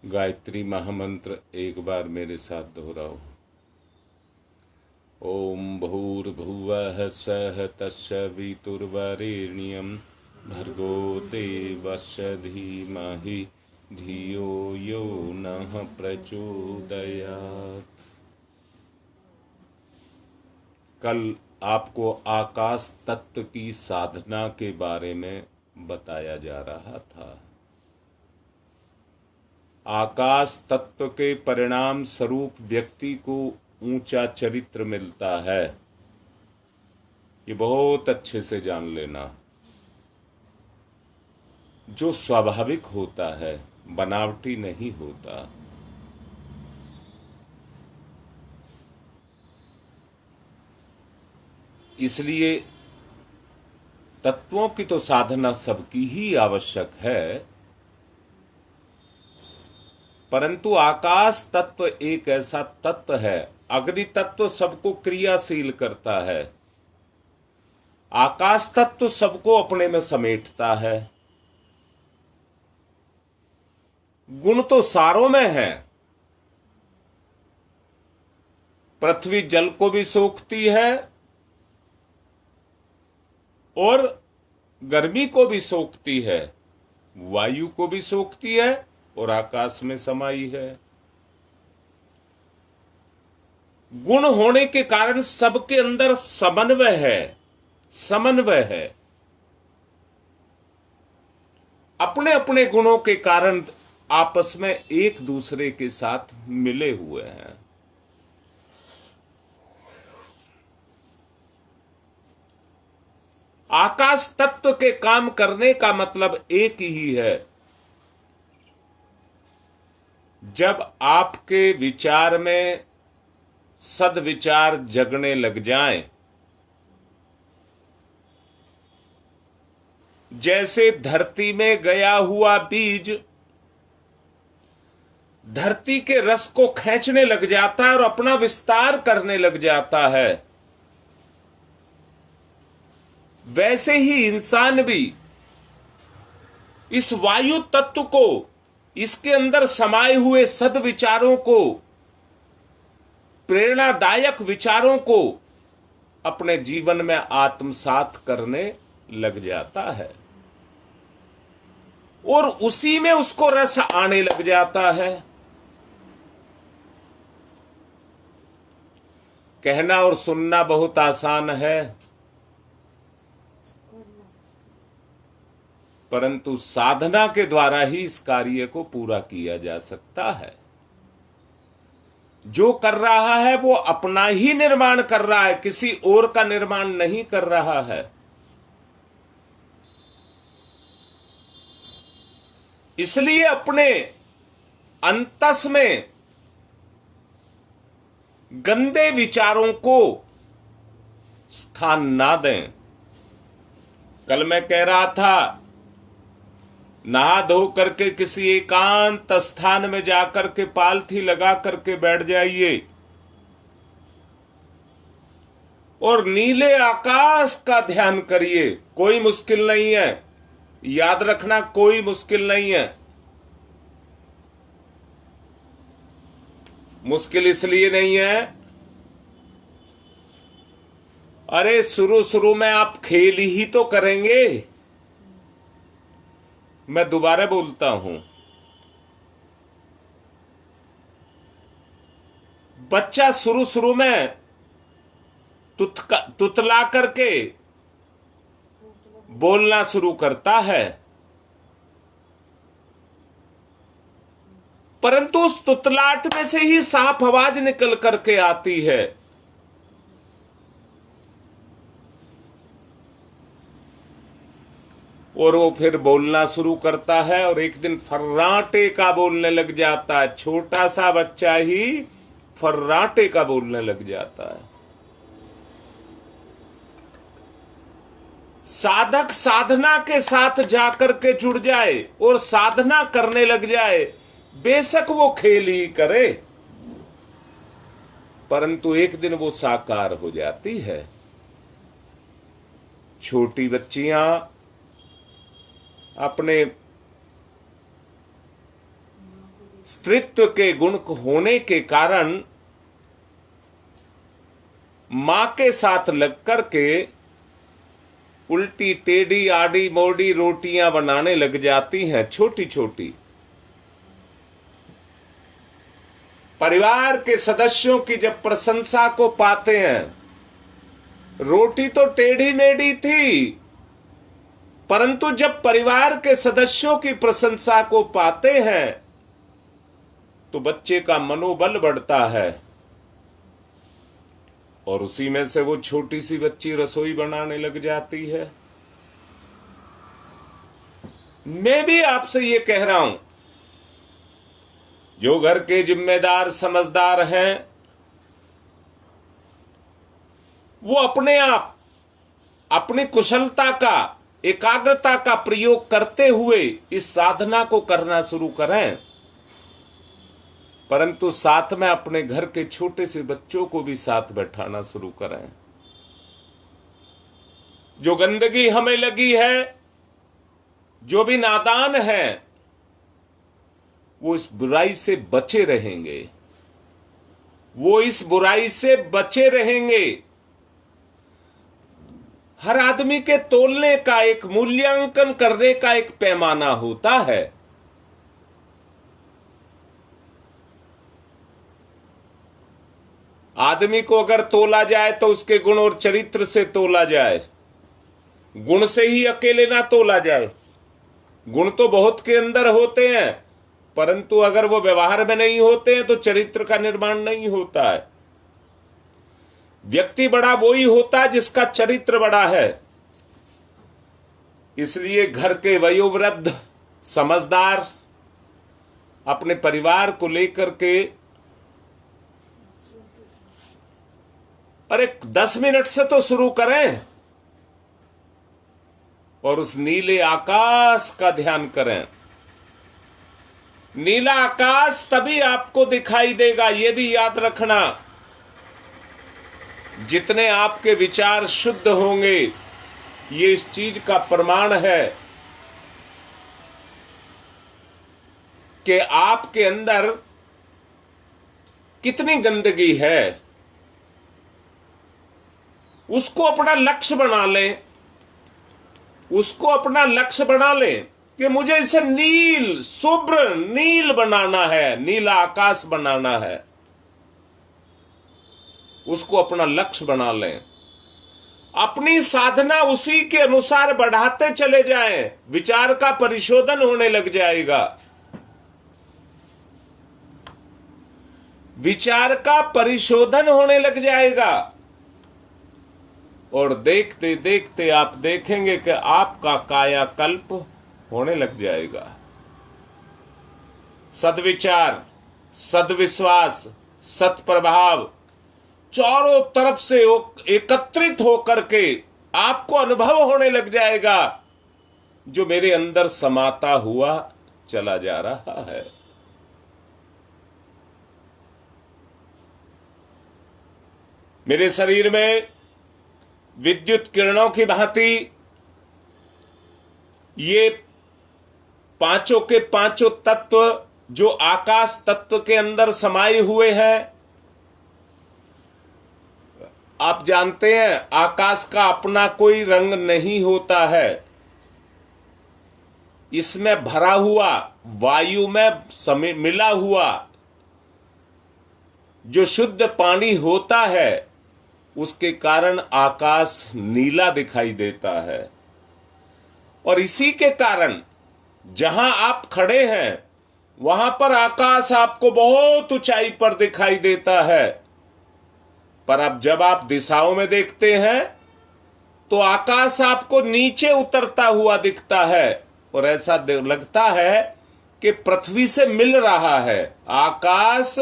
गायत्री महामंत्र एक बार मेरे साथ दोहराओ। ओम भूर्भुवः स्वः तत्सवितुर्वरेण्यं भर्गो देवस्य धीमहि धियो यो नः प्रचोदयात्। कल आपको आकाश तत्व की साधना के बारे में बताया जा रहा था। आकाश तत्व के परिणाम स्वरूप व्यक्ति को ऊंचा चरित्र मिलता है। ये बहुत अच्छे से जान लेना। जो स्वाभाविक होता है, बनावटी नहीं होता। इसलिए तत्वों की तो साधना सबकी ही आवश्यक है, परंतु आकाश तत्व एक ऐसा तत्व है। अग्नि तत्व सबको क्रियाशील करता है, आकाश तत्व सबको अपने में समेटता है। गुण तो सारों में है। पृथ्वी जल को भी सोखती है और गर्मी को भी सोखती है, वायु को भी सोखती है और आकाश में समाई है। गुण होने के कारण सबके अंदर समन्वय है। अपने अपने गुणों के कारण आपस में एक दूसरे के साथ मिले हुए हैं। आकाश तत्व के काम करने का मतलब एक ही है। जब आपके विचार में सद्विचार जगने लग जाएं, जैसे धरती में गया हुआ बीज धरती के रस को खींचने लग जाता है और अपना विस्तार करने लग जाता है, वैसे ही इंसान भी इस वायु तत्व को, इसके अंदर समाये हुए सद्विचारों को, प्रेरणादायक विचारों को अपने जीवन में आत्मसात करने लग जाता है और उसी में उसको रस आने लग जाता है। कहना और सुनना बहुत आसान है, परंतु साधना के द्वारा ही इस कार्य को पूरा किया जा सकता है। जो कर रहा है वो अपना ही निर्माण कर रहा है, किसी और का निर्माण नहीं कर रहा है। इसलिए अपने अंतस में गंदे विचारों को स्थान ना दें। कल मैं कह रहा था, नहा धो करके किसी एकांत स्थान में जाकर के पालथी लगा करके बैठ जाइए और नीले आकाश का ध्यान करिए। कोई मुश्किल नहीं है, याद रखना, कोई मुश्किल नहीं है। मुश्किल इसलिए नहीं है, अरे शुरू में आप खेल ही तो करेंगे। मैं दोबारा बोलता हूं, बच्चा शुरू में तुतला करके बोलना शुरू करता है, परंतु उस तुतलाट में से ही साफ आवाज निकल करके आती है। और वो फिर बोलना शुरू करता है और एक दिन फर्राटे का बोलने लग जाता है। छोटा सा बच्चा ही फर्राटे का बोलने लग जाता है। साधक साधना के साथ जाकर के जुड़ जाए और साधना करने लग जाए, बेशक वो खेल ही करे, परंतु एक दिन वो साकार हो जाती है। छोटी बच्चियां अपने स्त्रीत्व के गुण होने के कारण मां के साथ लगकर के उल्टी टेढ़ी आड़ी मोड़ी रोटियां बनाने लग जाती हैं, छोटी छोटी। परिवार के सदस्यों की जब प्रशंसा को पाते हैं, रोटी तो टेढ़ी मेढ़ी थी, परंतु जब परिवार के सदस्यों की प्रशंसा को पाते हैं तो बच्चे का मनोबल बढ़ता है और उसी में से वो छोटी सी बच्ची रसोई बनाने लग जाती है। मैं भी आपसे ये कह रहा हूं, जो घर के जिम्मेदार समझदार हैं वो अपने आप अपनी कुशलता का, एकाग्रता का प्रयोग करते हुए इस साधना को करना शुरू करें, परंतु साथ में अपने घर के छोटे से बच्चों को भी साथ बैठाना शुरू करें। जो गंदगी हमें लगी है, जो भी नादान है, वो इस बुराई से बचे रहेंगे, वो इस बुराई से बचे रहेंगे। हर आदमी के तोलने का, एक मूल्यांकन करने का एक पैमाना होता है। आदमी को अगर तोला जाए तो उसके गुण और चरित्र से तोला जाए, गुण से ही अकेले ना तोला जाए। गुण तो बहुत के अंदर होते हैं, परंतु अगर वो व्यवहार में नहीं होते हैं तो चरित्र का निर्माण नहीं होता है। व्यक्ति बड़ा वो ही होता है जिसका चरित्र बड़ा है। इसलिए घर के वयोवृद्ध समझदार अपने परिवार को लेकर के अरे 10 मिनट से तो शुरू करें और उस नीले आकाश का ध्यान करें। नीला आकाश तभी आपको दिखाई देगा, यह भी याद रखना। जितने आपके विचार शुद्ध होंगे, ये इस चीज का प्रमाण है कि आपके अंदर कितनी गंदगी है। उसको अपना लक्ष्य बना लें, उसको अपना लक्ष्य बना लें कि मुझे इसे नील, शुभ्र नील बनाना है, नीला आकाश बनाना है। उसको अपना लक्ष्य बना लें, अपनी साधना उसी के अनुसार बढ़ाते चले जाएं, विचार का परिशोधन होने लग जाएगा। विचार का परिशोधन होने लग जाएगा और देखते देखते आप देखेंगे कि आपका कायाकल्प होने लग जाएगा। सद्विचार, सद्विश्वास, सत्प्रभाव चारों तरफ से एकत्रित होकर के आपको अनुभव होने लग जाएगा, जो मेरे अंदर समाता हुआ चला जा रहा है। मेरे शरीर में विद्युत किरणों की भांति ये पांचों के पांचों तत्व जो आकाश तत्व के अंदर समाये हुए हैं। आप जानते हैं आकाश का अपना कोई रंग नहीं होता है। इसमें भरा हुआ, वायु में मिला हुआ जो शुद्ध पानी होता है, उसके कारण आकाश नीला दिखाई देता है। और इसी के कारण जहां आप खड़े हैं वहां पर आकाश आपको बहुत ऊंचाई पर दिखाई देता है, पर अब जब आप दिशाओं में देखते हैं तो आकाश आपको नीचे उतरता हुआ दिखता है और ऐसा लगता है कि पृथ्वी से मिल रहा है। आकाश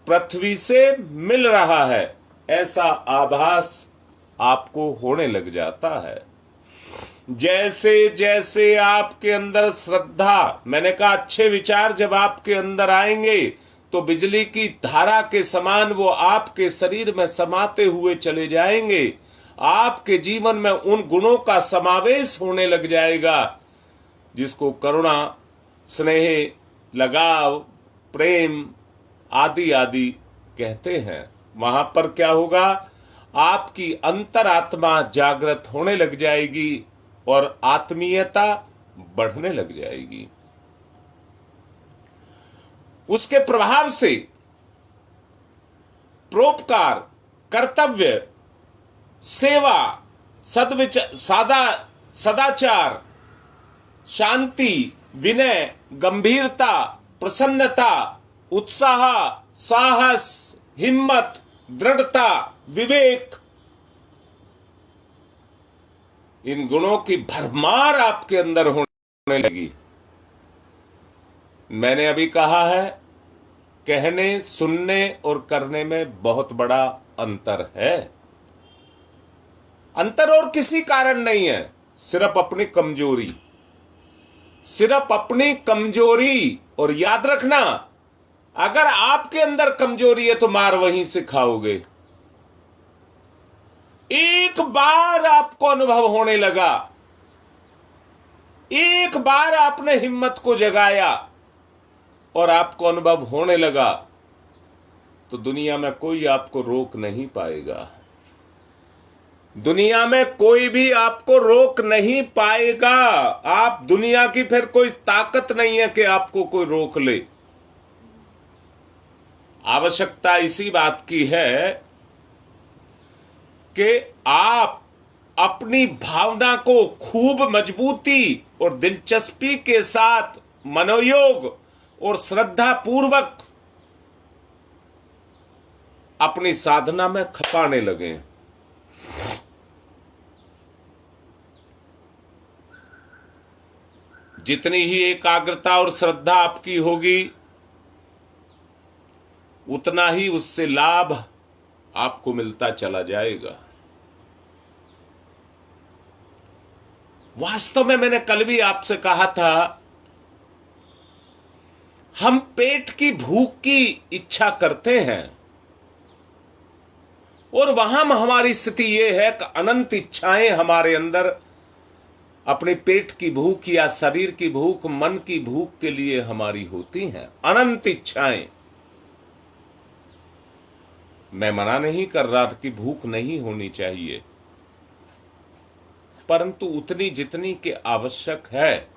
पृथ्वी से मिल रहा है, ऐसा आभास आपको होने लग जाता है। जैसे जैसे आपके अंदर श्रद्धा, मैंने कहा अच्छे विचार जब आपके अंदर आएंगे तो बिजली की धारा के समान वो आपके शरीर में समाते हुए चले जाएंगे। आपके जीवन में उन गुणों का समावेश होने लग जाएगा जिसको करुणा, स्नेह, लगाव, प्रेम आदि आदि कहते हैं। वहां पर क्या होगा, आपकी अंतरात्मा जागृत होने लग जाएगी और आत्मीयता बढ़ने लग जाएगी। उसके प्रभाव से परोपकार, कर्तव्य, सेवा, सदाचार, शांति, विनय, गंभीरता, प्रसन्नता, उत्साह, साहस, हिम्मत, दृढ़ता, विवेक, इन गुणों की भरमार आपके अंदर होने लगी। मैंने अभी कहा है, कहने, सुनने और करने में बहुत बड़ा अंतर है। अंतर और किसी कारण नहीं है, सिर्फ अपनी कमजोरी, सिर्फ अपनी कमजोरी। और याद रखना, अगर आपके अंदर कमजोरी है तो मार वहीं से खाओगे। एक बार आपको अनुभव होने लगा, एक बार आपने हिम्मत को जगाया और आपको अनुभव होने लगा, तो दुनिया में कोई आपको रोक नहीं पाएगा। दुनिया में कोई भी आपको रोक नहीं पाएगा। आप दुनिया की फिर कोई ताकत नहीं है कि आपको कोई रोक ले। आवश्यकता इसी बात की है कि आप अपनी भावना को खूब मजबूती और दिलचस्पी के साथ मनोयोग और श्रद्धा पूर्वक अपनी साधना में खपाने लगे। जितनी ही एकाग्रता और श्रद्धा आपकी होगी, उतना ही उससे लाभ आपको मिलता चला जाएगा। वास्तव में मैंने कल भी आपसे कहा था, हम पेट की भूख की इच्छा करते हैं और वहां हमारी स्थिति यह है कि अनंत इच्छाएं हमारे अंदर अपने पेट की भूख या शरीर की भूख, मन की भूख के लिए हमारी होती हैं, अनंत इच्छाएं। मैं मना नहीं कर रहा था कि भूख नहीं होनी चाहिए, परंतु उतनी जितनी के आवश्यक है।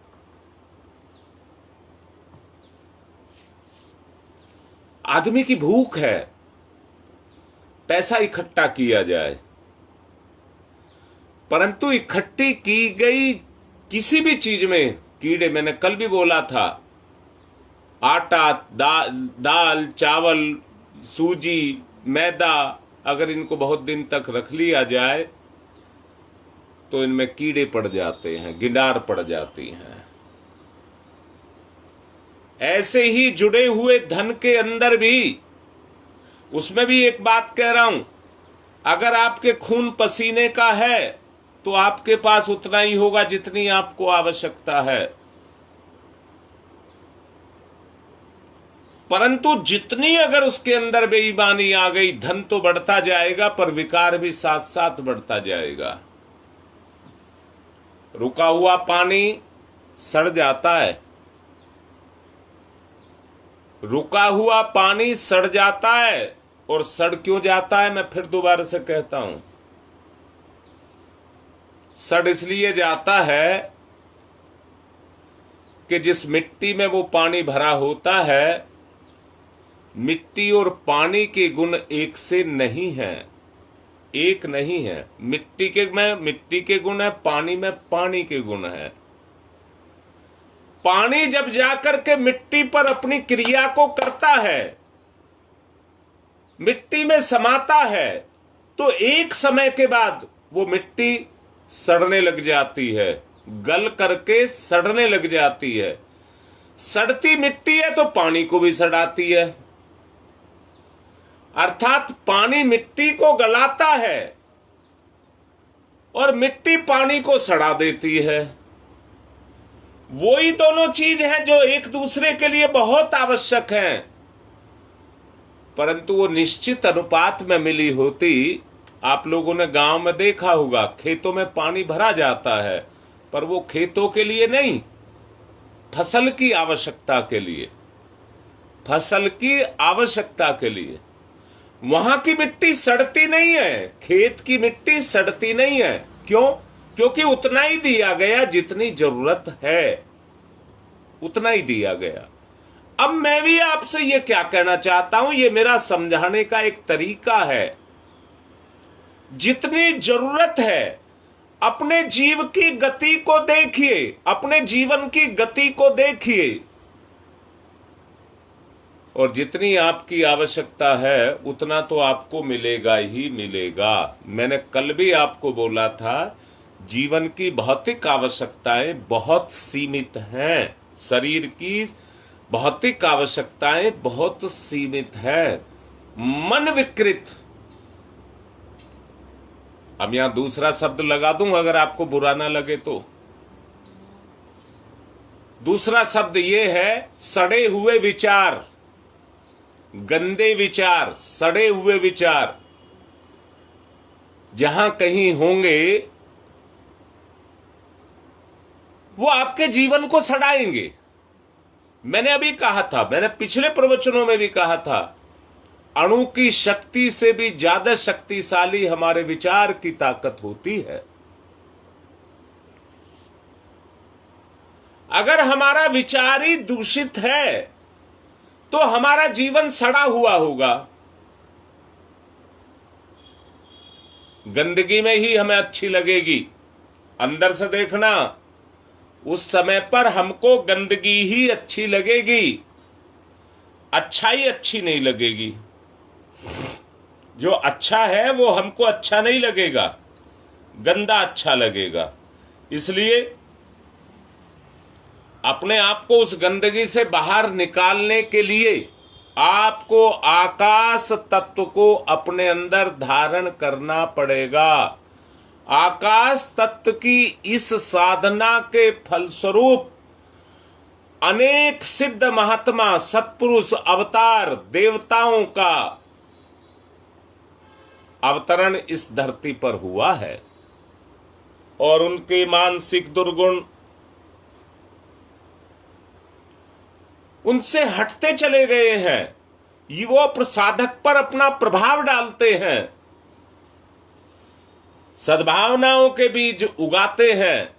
आदमी की भूख है पैसा इकट्ठा किया जाए, परंतु इकट्ठी की गई किसी भी चीज में कीड़े, मैंने कल भी बोला था, आटा, दाल, चावल, सूजी, मैदा, अगर इनको बहुत दिन तक रख लिया जाए तो इनमें कीड़े पड़ जाते हैं, गिडार पड़ जाती हैं। ऐसे ही जुड़े हुए धन के अंदर भी, उसमें भी एक बात कह रहा हूं, अगर आपके खून पसीने का है तो आपके पास उतना ही होगा जितनी आपको आवश्यकता है, परंतु जितनी अगर उसके अंदर बेईमानी आ गई, धन तो बढ़ता जाएगा पर विकार भी साथ साथ बढ़ता जाएगा। रुका हुआ पानी सड़ जाता है, रुका हुआ पानी सड़ जाता है। और सड़ क्यों जाता है, मैं फिर दोबारा से कहता हूं, सड़ इसलिए जाता है कि जिस मिट्टी में वो पानी भरा होता है, मिट्टी और पानी के गुण एक से नहीं है, एक नहीं है। मिट्टी के गुण है, पानी में पानी के गुण है। पानी जब जाकर के मिट्टी पर अपनी क्रिया को करता है, मिट्टी में समाता है, तो एक समय के बाद वो मिट्टी सड़ने लग जाती है, गल करके सड़ने लग जाती है। सड़ती मिट्टी है तो पानी को भी सड़ाती है, अर्थात पानी मिट्टी को गलाता है और मिट्टी पानी को सड़ा देती है। वही दोनों चीज हैं जो एक दूसरे के लिए बहुत आवश्यक हैं, परंतु वो निश्चित अनुपात में मिली होती। आप लोगों ने गांव में देखा होगा, खेतों में पानी भरा जाता है, पर वो खेतों के लिए नहीं, फसल की आवश्यकता के लिए। फसल की आवश्यकता के लिए। वहां की मिट्टी सड़ती नहीं है, खेत की मिट्टी सड़ती नहीं है। क्यों? क्योंकि उतना ही दिया गया जितनी जरूरत है, उतना ही दिया गया। अब मैं भी आपसे ये क्या कहना चाहता हूं, ये मेरा समझाने का एक तरीका है। जितनी जरूरत है अपने जीव की गति को देखिए, अपने जीवन की गति को देखिए, और जितनी आपकी आवश्यकता है उतना तो आपको मिलेगा ही मिलेगा। मैंने कल भी आपको बोला था, जीवन की भौतिक आवश्यकताएं बहुत सीमित हैं, शरीर की भौतिक आवश्यकताएं बहुत सीमित है। मन विकृत, अब यहां दूसरा शब्द लगा दूं अगर आपको बुरा ना लगे तो। दूसरा शब्द यह है सड़े हुए विचार, गंदे विचार, सड़े हुए विचार जहां कहीं होंगे वो आपके जीवन को सड़ाएंगे। मैंने अभी कहा था, मैंने पिछले प्रवचनों में भी कहा था, अणु की शक्ति से भी ज्यादा शक्तिशाली हमारे विचार की ताकत होती है। अगर हमारा विचार ही दूषित है तो हमारा जीवन सड़ा हुआ होगा। गंदगी में ही हमें अच्छी लगेगी। अंदर से देखना, उस समय पर हमको गंदगी ही अच्छी लगेगी, अच्छाई अच्छी नहीं लगेगी। जो अच्छा है वो हमको अच्छा नहीं लगेगा, गंदा अच्छा लगेगा। इसलिए अपने आप को उस गंदगी से बाहर निकालने के लिए आपको आकाश तत्व को अपने अंदर धारण करना पड़ेगा। आकाश तत्व की इस साधना के फलस्वरूप अनेक सिद्ध महात्मा, सत्पुरुष, अवतार, देवताओं का अवतरण इस धरती पर हुआ है और उनके मानसिक दुर्गुण उनसे हटते चले गए हैं। ये वो साधक पर अपना प्रभाव डालते हैं, सद्भावनाओं के बीज उगाते हैं।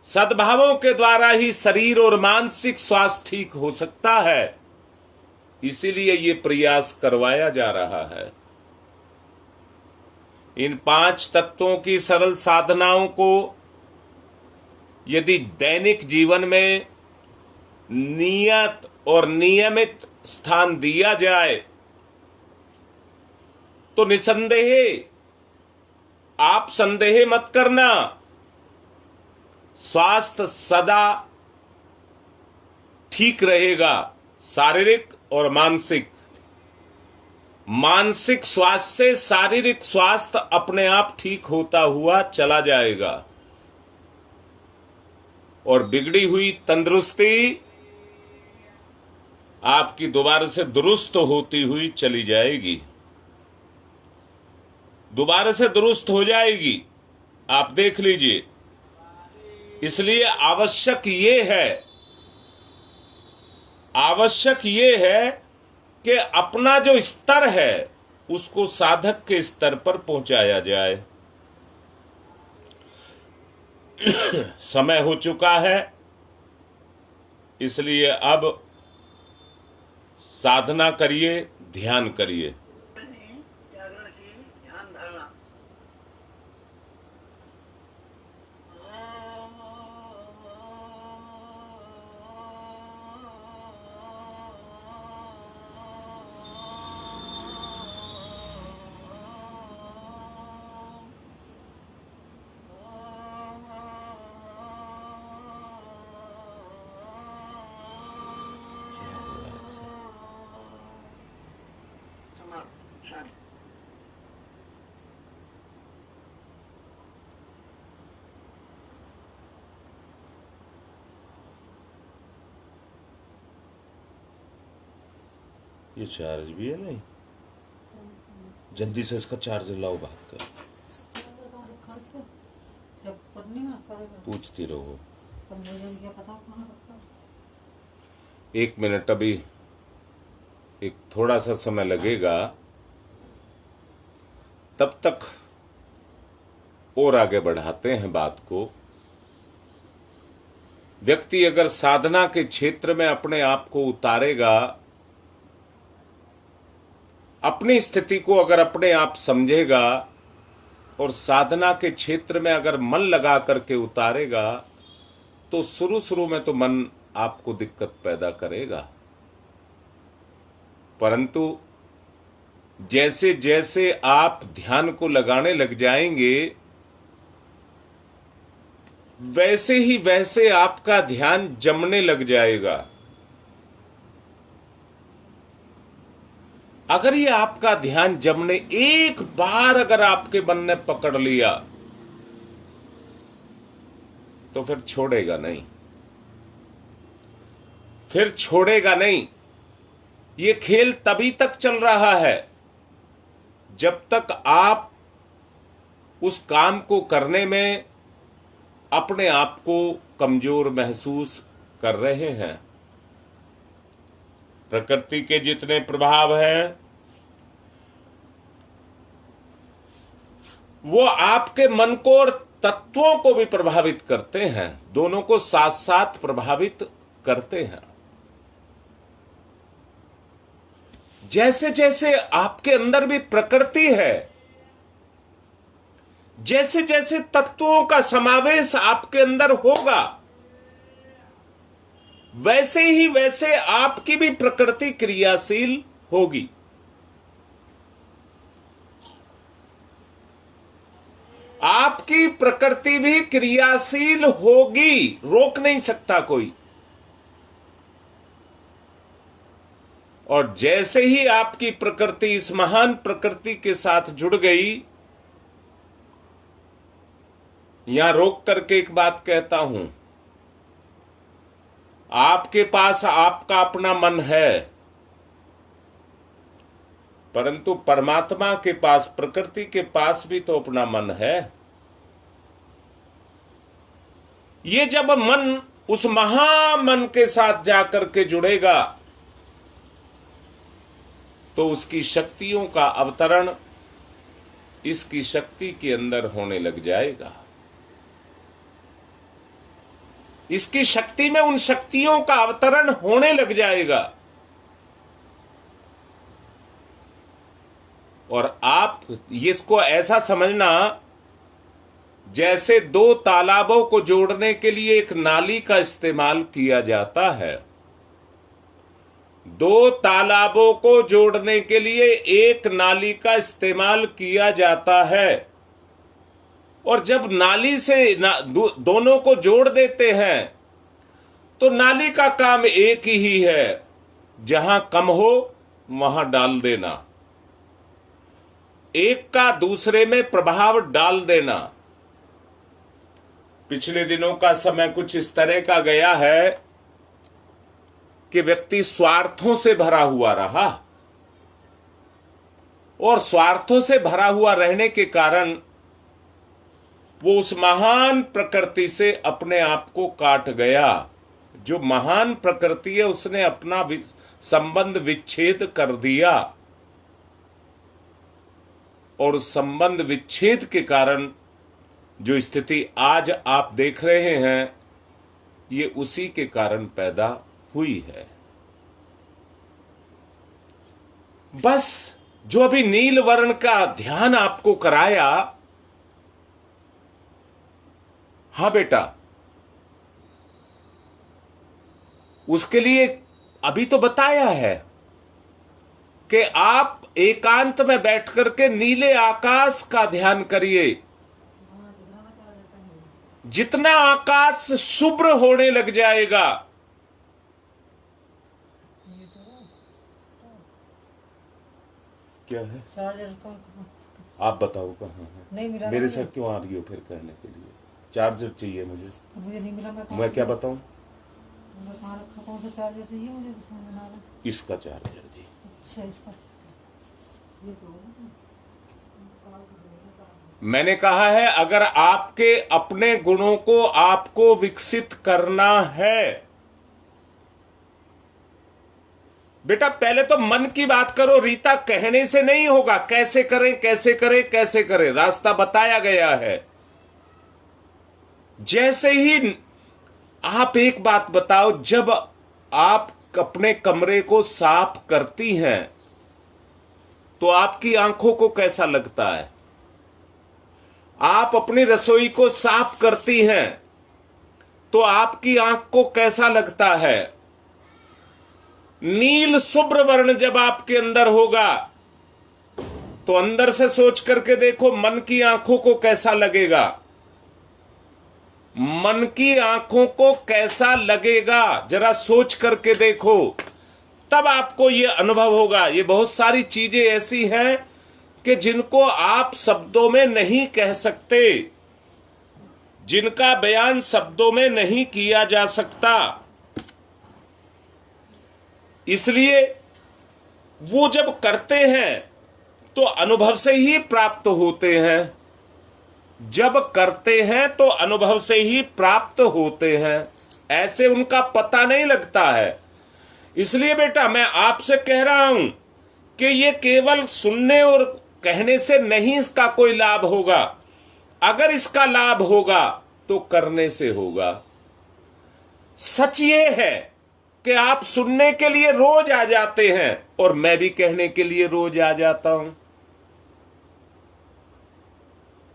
सद्भावों के द्वारा ही शरीर और मानसिक स्वास्थ्य ठीक हो सकता है। इसीलिए ये प्रयास करवाया जा रहा है। इन 5 तत्वों की सरल साधनाओं को यदि दैनिक जीवन में नियत और नियमित स्थान दिया जाए तो निसंदेह, आप संदेह मत करना, स्वास्थ्य सदा ठीक रहेगा, शारीरिक और मानसिक। मानसिक स्वास्थ्य से शारीरिक स्वास्थ्य अपने आप ठीक होता हुआ चला जाएगा और बिगड़ी हुई तंदुरुस्ती आपकी दोबारा से दुरुस्त होती हुई चली जाएगी, दोबारा से दुरुस्त हो जाएगी। आप देख लीजिए। इसलिए आवश्यक ये है कि अपना जो स्तर है उसको साधक के स्तर पर पहुंचाया जाए। समय हो चुका है, इसलिए अब साधना करिए, ध्यान करिए। ये चार्ज भी है नहीं, जल्दी से इसका चार्ज लाओ, बात कर, पूछती रहो। 1 मिनट, अभी एक थोड़ा सा समय लगेगा, तब तक और आगे बढ़ाते हैं बात को। व्यक्ति अगर साधना के क्षेत्र में अपने आप को उतारेगा, अपनी स्थिति को अगर अपने आप समझेगा और साधना के क्षेत्र में अगर मन लगा करके उतारेगा, तो शुरू शुरू में तो मन आपको दिक्कत पैदा करेगा, परंतु जैसे जैसे आप ध्यान को लगाने लग जाएंगे, वैसे ही वैसे आपका ध्यान जमने लग जाएगा। अगर ये आपका ध्यान जमने एक बार अगर आपके मन ने पकड़ लिया, तो फिर छोड़ेगा नहीं, फिर छोड़ेगा नहीं। ये खेल तभी तक चल रहा है जब तक आप उस काम को करने में अपने आप को कमजोर महसूस कर रहे हैं। प्रकृति के जितने प्रभाव हैं, वो आपके मन को और तत्वों को भी प्रभावित करते हैं, दोनों को साथ साथ प्रभावित करते हैं। जैसे जैसे आपके अंदर भी प्रकृति है, जैसे जैसे तत्वों का समावेश आपके अंदर होगा, वैसे ही वैसे आपकी भी प्रकृति क्रियाशील होगी। आपकी प्रकृति भी क्रियाशील होगी, रोक नहीं सकता कोई। और जैसे ही आपकी प्रकृति इस महान प्रकृति के साथ जुड़ गई, यहां रोक करके एक बात कहता हूं, आपके पास आपका अपना मन है, परंतु परमात्मा के पास, प्रकृति के पास भी तो अपना मन है। ये जब मन उस महामन के साथ जाकर के जुड़ेगा, तो उसकी शक्तियों का अवतरण इसकी शक्ति के अंदर होने लग जाएगा। इसकी शक्ति में उन शक्तियों का अवतरण होने लग जाएगा। और आप इसको ऐसा समझना, जैसे दो तालाबों को जोड़ने के लिए एक नाली का इस्तेमाल किया जाता है। दो तालाबों को जोड़ने के लिए एक नाली का इस्तेमाल किया जाता है, और जब नाली से दोनों को जोड़ देते हैं, तो नाली का काम एक ही है, जहां कम हो वहां डाल देना, एक का दूसरे में प्रभाव डाल देना। पिछले दिनों का समय कुछ इस तरह का गया है कि व्यक्ति स्वार्थों से भरा हुआ रहा, और स्वार्थों से भरा हुआ रहने के कारण वो उस महान प्रकृति से अपने आप को काट गया। जो महान प्रकृति है, उसने अपना संबंध विच्छेद कर दिया, और संबंध विच्छेद के कारण जो स्थिति आज आप देख रहे हैं, ये उसी के कारण पैदा हुई है। बस जो अभी नील वर्ण का ध्यान आपको कराया, हां बेटा, उसके लिए अभी तो बताया है कि आप एकांत में बैठ करके नीले आकाश का ध्यान करिए। जितना आकाश शुभ्र होने लग जाएगा, क्या है चार्जर? आप बताओ कहाँ है? नहीं मिला। मेरे साथ क्यों आ रही हो फिर कहने के लिए? चार्जर चाहिए मुझे नहीं मिला। मैं क्या बताऊं? कौन सा चार्जर चाहिए मुझे? तो समझ ना आ रहा। इसका चार्जर जी। अच्छा, इसका। मैंने कहा है, अगर आपके अपने गुणों को आपको विकसित करना है, बेटा पहले तो मन की बात करो। रीता, कहने से नहीं होगा। कैसे करें, कैसे करें, कैसे करें, रास्ता बताया गया है। जैसे ही आप एक बात बताओ, जब आप अपने कमरे को साफ करती हैं तो आपकी आंखों को कैसा लगता है? आप अपनी रसोई को साफ करती हैं तो आपकी आंख को कैसा लगता है? नील शुभ्र वर्ण जब आपके अंदर होगा तो अंदर से सोच करके देखो, मन की आंखों को कैसा लगेगा? मन की आंखों को कैसा लगेगा, जरा सोच करके देखो, तब आपको यह अनुभव होगा। ये बहुत सारी चीजें ऐसी हैं कि जिनको आप शब्दों में नहीं कह सकते, जिनका बयान शब्दों में नहीं किया जा सकता। इसलिए वो जब करते हैं तो अनुभव से ही प्राप्त होते हैं। जब करते हैं तो अनुभव से ही प्राप्त होते हैं, ऐसे उनका पता नहीं लगता है। इसलिए बेटा मैं आपसे कह रहा हूं कि ये केवल सुनने और कहने से नहीं इसका कोई लाभ होगा। अगर इसका लाभ होगा तो करने से होगा। सच ये है कि आप सुनने के लिए रोज आ जाते हैं और मैं भी कहने के लिए रोज आ जाता हूं,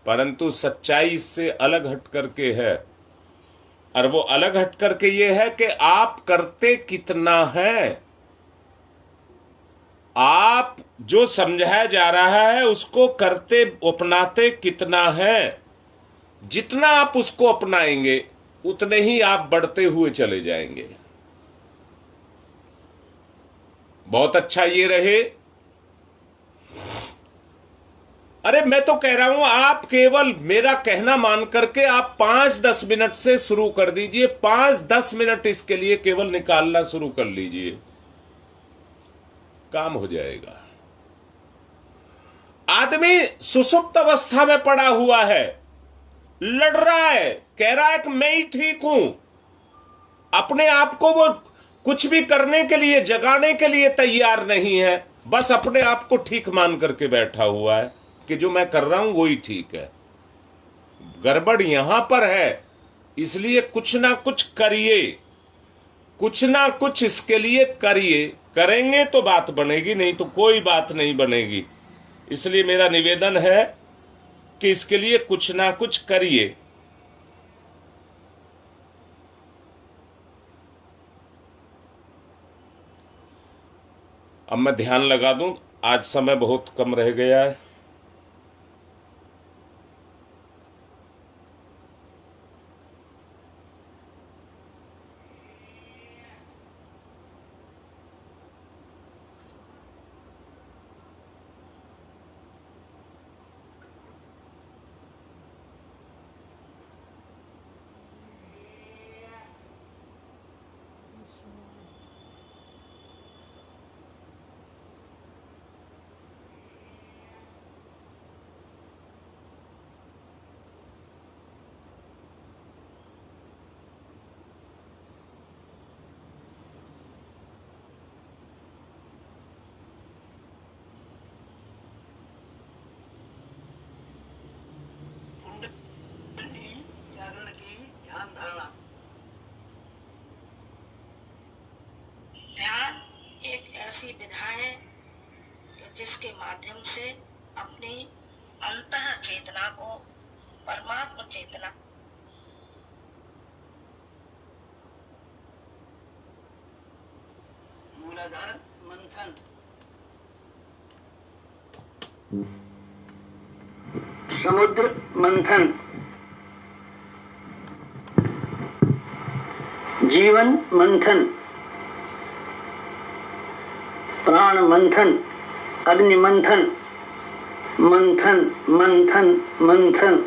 परंतु सच्चाई इससे अलग हट करके है। और वो अलग हट करके ये है कि आप करते कितना है। आप जो समझाया जा रहा है उसको करते अपनाते कितना है। जितना आप उसको अपनाएंगे उतने ही आप बढ़ते हुए चले जाएंगे। बहुत अच्छा ये रहे। अरे मैं तो कह रहा हूं, आप केवल मेरा कहना मान करके आप 5-10 मिनट से शुरू कर दीजिए। 5-10 मिनट इसके लिए केवल निकालना शुरू कर लीजिए, काम हो जाएगा। आदमी सुसुप्त अवस्था में पड़ा हुआ है, लड़ रहा है, कह रहा है कि मैं ही ठीक हूं। अपने आप को वो कुछ भी करने के लिए, जगाने के लिए तैयार नहीं है। बस अपने आप को ठीक मान करके बैठा हुआ है कि जो मैं कर रहा हूं वही ठीक है। गड़बड़ यहां पर है। इसलिए कुछ ना कुछ करिए, कुछ ना कुछ इसके लिए करिए। करेंगे तो बात बनेगी, नहीं तो कोई बात नहीं बनेगी। इसलिए मेरा निवेदन है कि इसके लिए कुछ ना कुछ करिए। अब मैं ध्यान लगा दूं, आज समय बहुत कम रह गया है। ध्यान एक ऐसी विधा है कि जिसके माध्यम से अपनी अंतः चेतना को परमात्म चेतना मूलाधार मंथन, समुद्र मंथन, जीवन मंथन, प्राण मंथन, अग्नि मंथन, मंथन मंथन मंथन,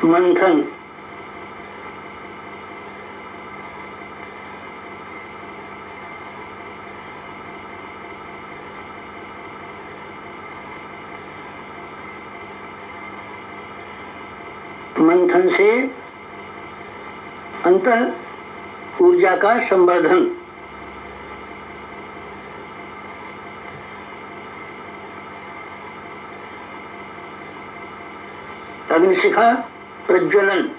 मंथन। मंथन से अंतः ऊर्जा का संवर्धन। अग्निशिखा प्रज्वलन,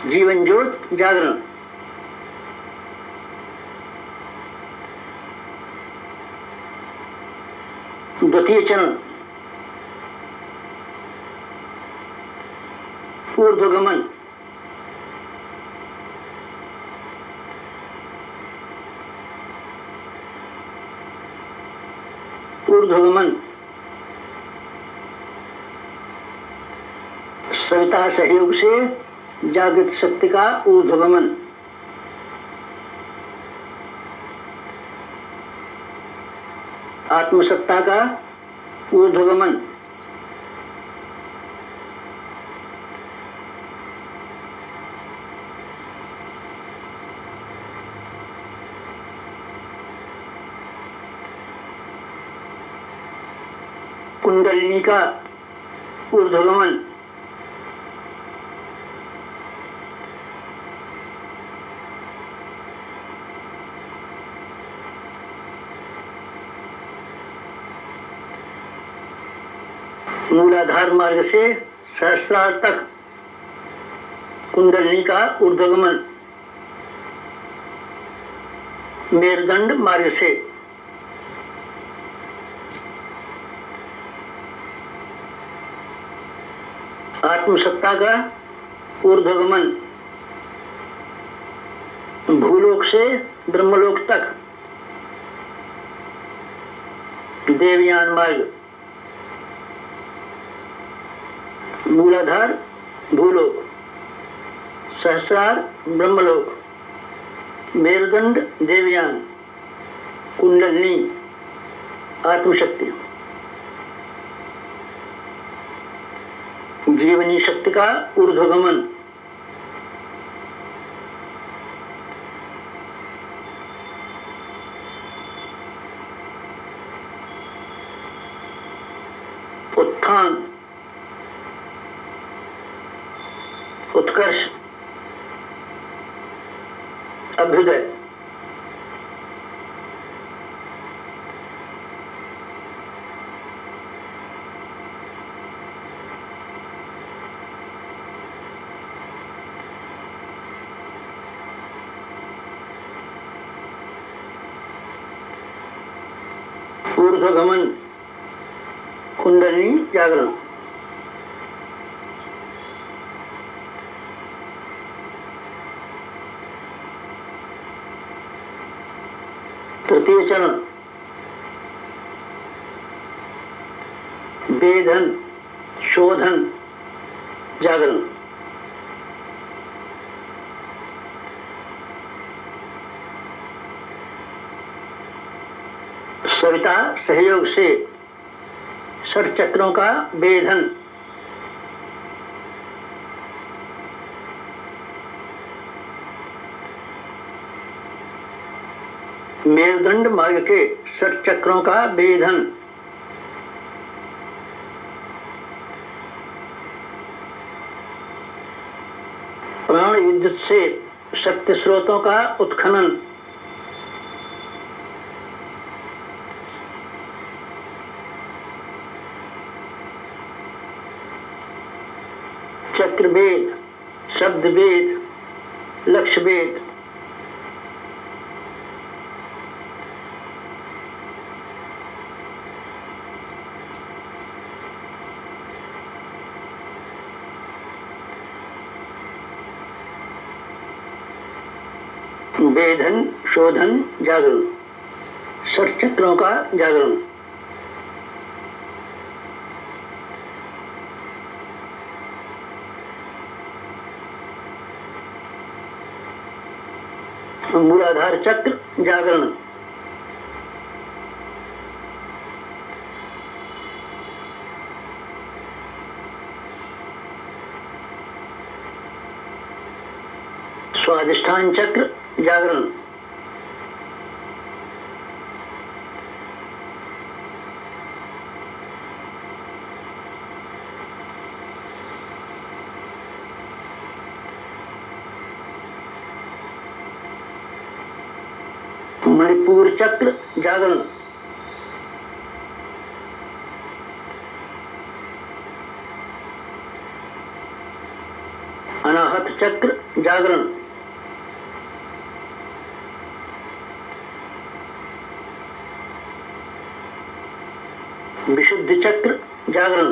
जीवन ज्योत जागरण। द्वितीय चरण ऊर्ध्वगमन, ऊर्ध्वगमन। सविता सहयोग से जागृत शक्ति का ऊर्ध्वगमन। आत्मसत्ता का ऊर्ध्वगमन। कुंडलिनी का ऊर्ध्वगमन। मूलाधार मार्ग से सहस्रार तक कुंडलिनी का ऊर्ध्वगमन। मेरुदंड मार्ग से आत्मसत्ता का ऊर्ध्वगमन। भूलोक से ब्रह्मलोक तक देवयान मार्ग। मूलाधार भूलोक, सहस्रार ब्रह्मलोक, मेरुदंड देवयान, कुंडलिनी आत्मशक्ति। जीवनी शक्ति का ऊर्ध्वगमन। उत्थान, उत्कर्ष, अभ्युदय। ऊर्ध्वगमन, कुंडलिनी जागरण। तृतीय चरण वेधन, शोधन, जागरण। सविता सहयोग से षट चक्रों का वेधन। मेरुदंड मार्ग के षट चक्रों का वेधन। प्राण विद्युत से शक्ति स्रोतों का उत्खनन। चक्रवेद, शब्दवेद, लक्ष्यवेद। वेधन, शोधन, जागरण, षट चक्रों का जागरण। मूलाधार चक्र जागरण। स्वादिष्ठान चक्र जागरण। मणिपुर चक्र जागरण, अनाहत चक्र जागरण, विशुद्ध चक्र जागरण,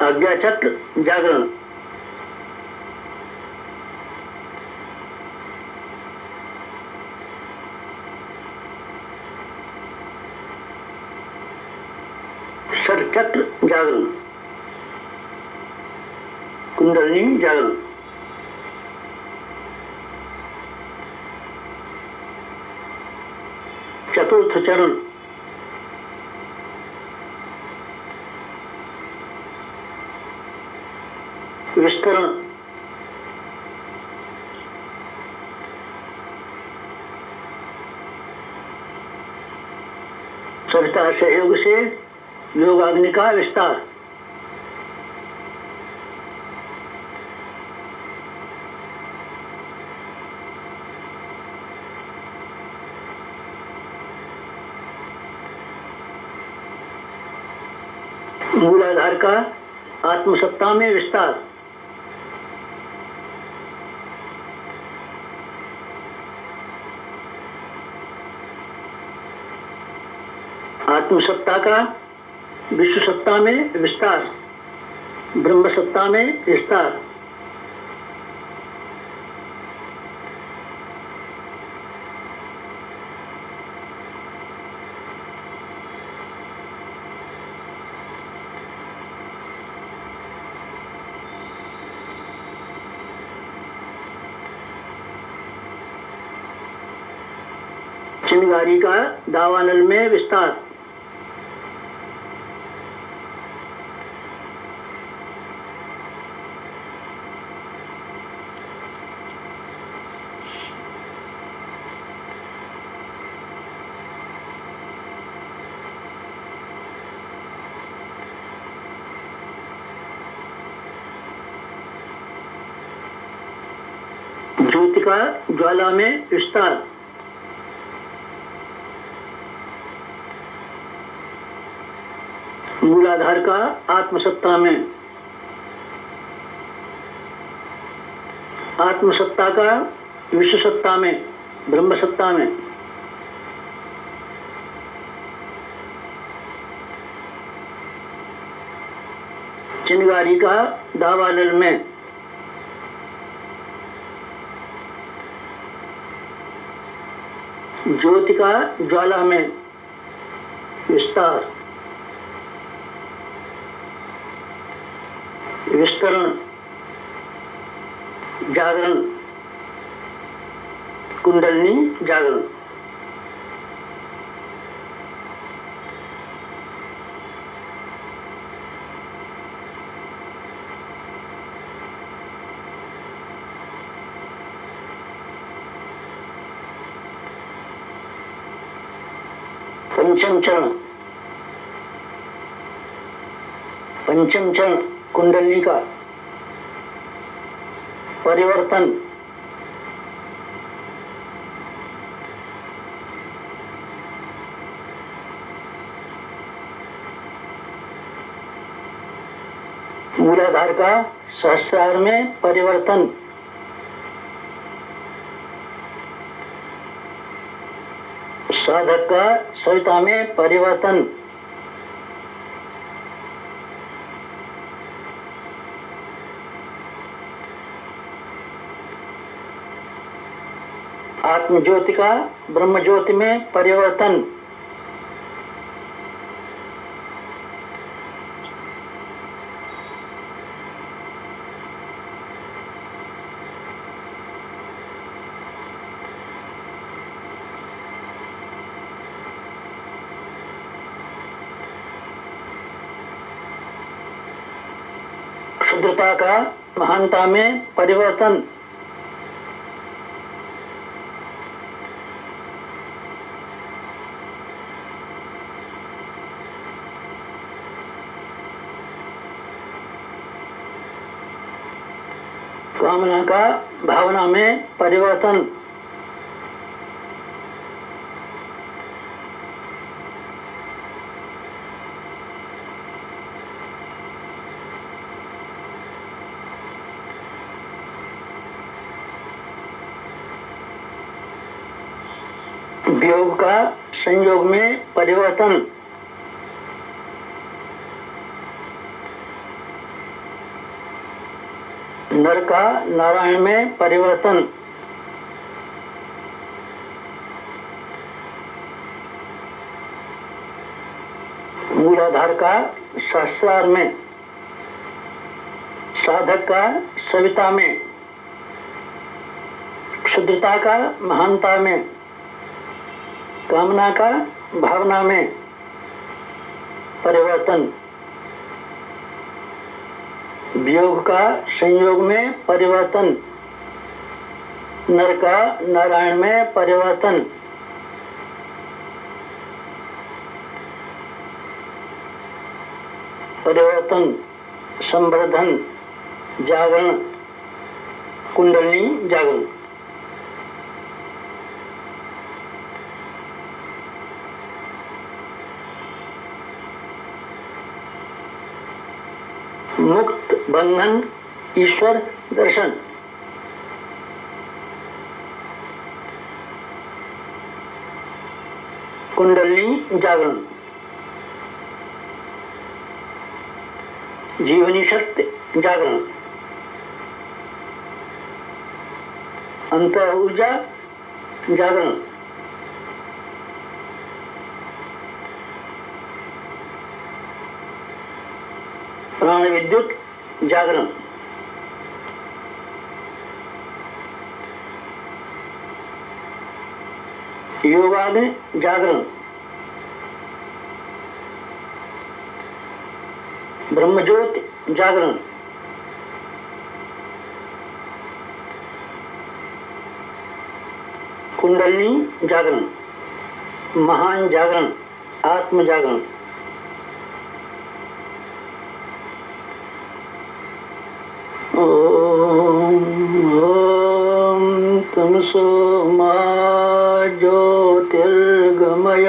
आज्ञा चक्र जागरण, षट चक्र जागरण, कुंडलिनी जागरण, चतुर्थ चरण, विस्तरण, सविता सहयोग से योगाग्नि का विस्तार, मूलाधार का आत्मसत्ता में विस्तार, आत्मसत्ता का विश्व सत्ता में विस्तार, ब्रह्म सत्ता में विस्तार, चिंगारी का दावानल में विस्तार, ज्योति का ज्वाला में विस्तार, मूलाधार का आत्मसत्ता में, आत्मसत्ता का विश्व सत्ता में, ब्रह्म सत्ता में, चिंगारी का दावानल में, ज्योति का ज्वाला में विस्तार, विस्तरण, जागरण, कुंडलिनी जागरण, पंचम चरण, पंचम चरण कुंडलिनी का परिवर्तन, मूलाधार का सहस्रार में परिवर्तन, साधक का सविता में परिवर्तन, आत्म ज्योति का ब्रह्म ज्योति में परिवर्तन, शुद्धता का महानता में परिवर्तन, कामना का भावना में परिवर्तन। वियोग का संयोग में परिवर्तन। नर का नारायण में परिवर्तन। मूलाधार का सहस्रार में, साधक का सविता में, क्षुद्रता का महानता में, कामना का भावना में परिवर्तन। वियोग का संयोग में परिवर्तन। नर का नारायण में परिवर्तन। परिवर्तन, संवर्धन, जागरण, कुंडलिनी जागरण। मुक्त बंधन ईश्वर दर्शन। कुंडलिनी जागरण। जीवनी शक्ति जागरण। अंतर ऊर्जा जागरण। प्राण विद्युत जागरण। योगाग्नि जागरण। ब्रह्मज्योति जागरण। कुंडलिनी जागरण। महान जागरण, आत्म जागरण। ओम तमसो मा ज्योतिर्गमय।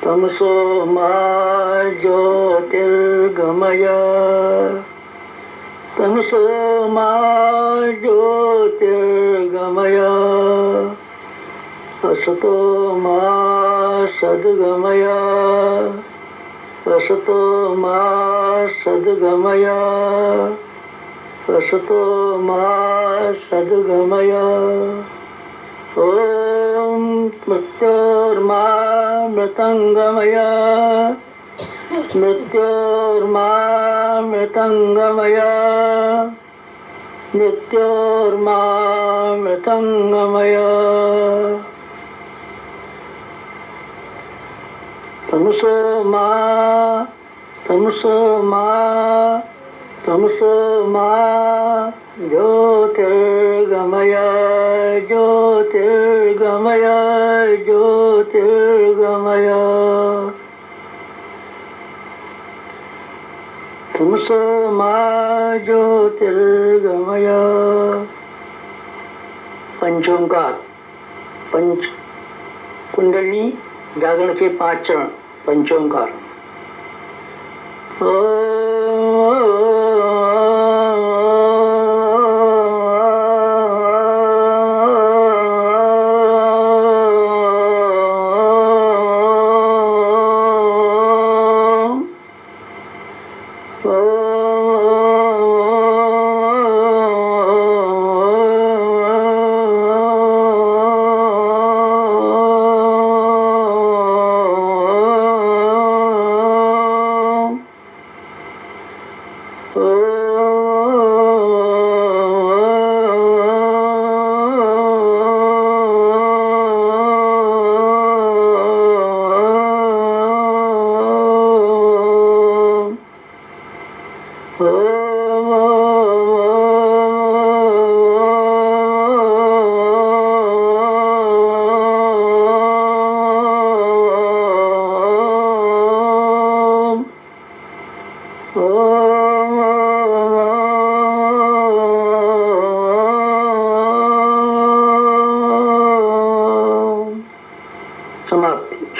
तमसो मा ज्योतिर्गमय। तमसो मा ज्योतिर्गमय। असतो मा सद्गमय। असतो मा सद्गमय। असतो मा सद्गमय। ओम मृत्योर्मा मृतंगमय। मृत्योर्मा मृतंगमय। मृत्योर्मा मृतंगमय। तमसो मा तमसो मा तमसो मा ज्योतिर्गमय। ज्योतिर्गमय। ज्योतिर्गमय। तमसो मा ज्योतिर्गमय। पंचोंकार, पंच कुंडलिनी जागरण के 5 चरण। पंचोंकार।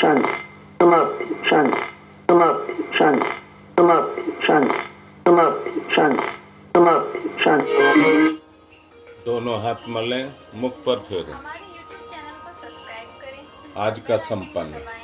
शांति समाप्ति शांति समाप्ति शांति समाप्ति शांति समाप्ति शांति समाप्ति शांति। दोनों हाथ मलें, मुख पर फेरें। हमारे YouTube चैनल को सब्सक्राइब करें। आज का संपन्न।